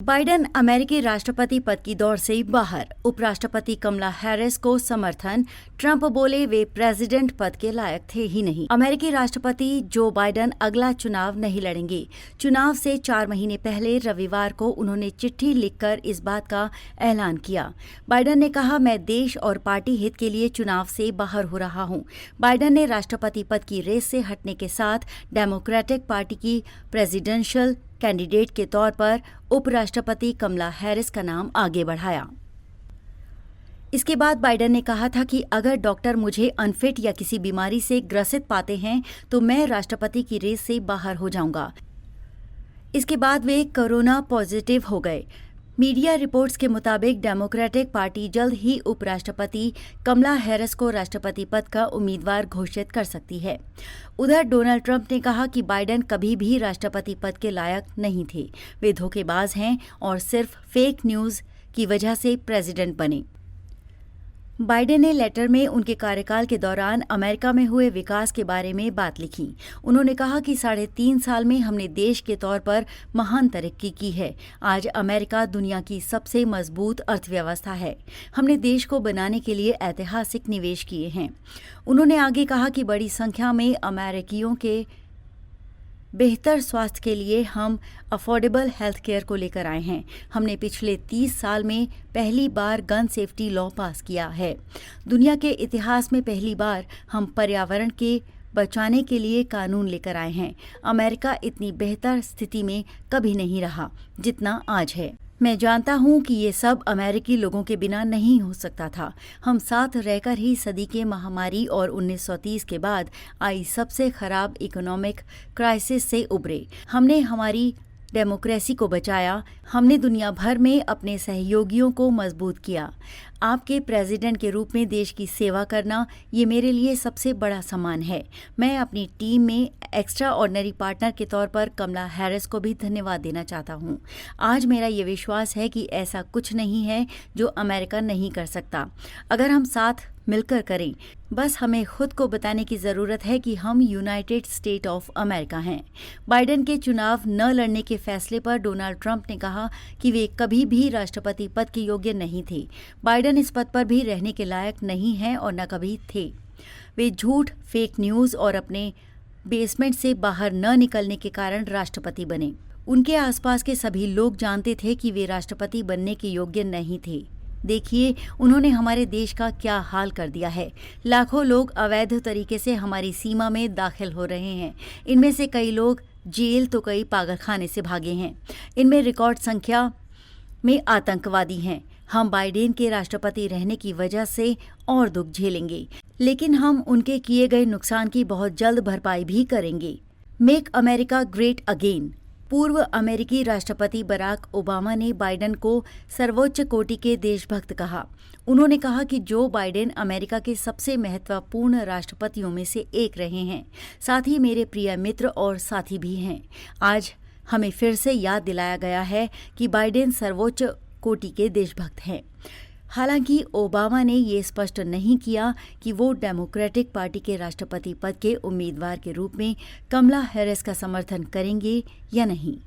Biden अमेरिकी राष्ट्रपति पद की दौड़ से बाहर। उपराष्ट्रपति कमला हैरिस को समर्थन। ट्रंप बोले वे प्रेसिडेंट पद के लायक थे ही नहीं। अमेरिकी राष्ट्रपति जो बाइडेन अगला चुनाव नहीं लड़ेंगे। चुनाव से 4 महीने पहले रविवार को उन्होंने चिट्ठी लिखकर इस बात का ऐलान किया। बाइडेन ने कहा, मैं देश और पार्टी हित के लिए चुनाव से बाहर हो रहा हूं। बाइडेन ने राष्ट्रपति पद की रेस से हटने के साथ डेमोक्रेटिक पार्टी की प्रेसिडेंशियल कैंडिडेट के तौर पर उपराष्ट्रपति कमला हैरिस का नाम आगे बढ़ाया। इसके बाद बाइडेन ने कहा था कि अगर डॉक्टर मुझे अनफिट या किसी बीमारी से ग्रसित पाते हैं तो मैं राष्ट्रपति की रेस से बाहर हो जाऊंगा। इसके बाद वे कोरोना पॉजिटिव हो गए। मीडिया रिपोर्ट्स के मुताबिक डेमोक्रेटिक पार्टी जल्द ही उपराष्ट्रपति कमला हैरिस को राष्ट्रपति पद का उम्मीदवार घोषित कर सकती है। उधर डोनाल्ड ट्रंप ने कहा कि बाइडेन कभी भी राष्ट्रपति पद के लायक नहीं थे। वे धोखेबाज हैं और सिर्फ फेक न्यूज की वजह से प्रेसिडेंट बने। बाइडेन ने लेटर में उनके कार्यकाल के दौरान अमेरिका में हुए विकास के बारे में बात लिखी। उन्होंने कहा कि 3.5 साल में हमने देश के तौर पर महान तरक्की की है। आज अमेरिका दुनिया की सबसे मजबूत अर्थव्यवस्था है। हमने देश को बनाने के लिए ऐतिहासिक निवेश किए हैं। उन्होंने आगे कहा कि बड़ी संख्या में अमेरिकियों के बेहतर स्वास्थ्य के लिए हम अफोर्डेबल हेल्थ केयर को लेकर आए हैं। हमने पिछले 30 साल में पहली बार गन सेफ्टी लॉ पास किया है। दुनिया के इतिहास में पहली बार हम पर्यावरण के बचाने के लिए कानून लेकर आए हैं। अमेरिका इतनी बेहतर स्थिति में कभी नहीं रहा जितना आज है। मैं जानता हूं कि ये सब अमेरिकी लोगों के बिना नहीं हो सकता था। हम साथ रहकर ही सदी के महामारी और 1930 के बाद आई सबसे खराब इकोनॉमिक क्राइसिस से उबरे। हमने हमारी डेमोक्रेसी को बचाया। हमने दुनिया भर में अपने सहयोगियों को मजबूत किया। आपके प्रेसिडेंट के रूप में देश की सेवा करना ये मेरे लिए सबसे बड़ा सम्मान है। मैं अपनी टीम में एक्स्ट्रा ऑर्डिनरी पार्टनर के तौर पर कमला हैरिस को भी धन्यवाद देना चाहता हूँ। आज मेरा ये विश्वास है कि ऐसा कुछ नहीं है जो अमेरिका नहीं कर सकता, अगर हम साथ मिलकर करें। बस हमें खुद को बताने की ज़रूरत है कि हम यूनाइटेड स्टेट ऑफ अमेरिका हैं। बाइडेन के चुनाव न लड़ने के फैसले पर डोनाल्ड ट्रंप ने कहा कि वे कभी भी राष्ट्रपति पद के योग्य नहीं थे। बाइडेन इस पद पर भी रहने के लायक नहीं हैं और न कभी थे। वे झूठ, फेक न्यूज़ और अपने बेसमेंट से बाहर न निकलने के कारण राष्ट्रपति बने। उनके आसपास के सभी लोग जानते थे कि वे राष्ट्रपति बनने के योग्य नहीं थे। देखिए, उन्होंने हमारे देश का क्या हाल कर दिया है। लाखों लोग अवैध तरीके से हमारी सीमा में दाखिल हो रहे हैं। इनमें से कई लोग जेल तो कई पागलखाने से भागे हैं। इनमें रिकॉर्ड संख्या में आतंकवादी हैं। हम बाइडेन के राष्ट्रपति रहने की वजह से और दुख झेलेंगे, लेकिन हम उनके किए गए नुकसान की बहुत जल्द भरपाई भी करेंगे। Make America great again. पूर्व अमेरिकी राष्ट्रपति बराक ओबामा ने बाइडेन को सर्वोच्च कोटि के देशभक्त कहा। उन्होंने कहा कि जो बाइडेन अमेरिका के सबसे महत्वपूर्ण राष्ट्रपतियों में से एक रहे हैं, साथ ही मेरे प्रिय मित्र और साथी भी हैं। आज हमें फिर से याद दिलाया गया है कि बाइडेन सर्वोच्च कोटि के देशभक्त हैं। हालांकि ओबामा ने ये स्पष्ट नहीं किया कि वो डेमोक्रेटिक पार्टी के राष्ट्रपति पद के उम्मीदवार के रूप में कमला हैरिस का समर्थन करेंगे या नहीं।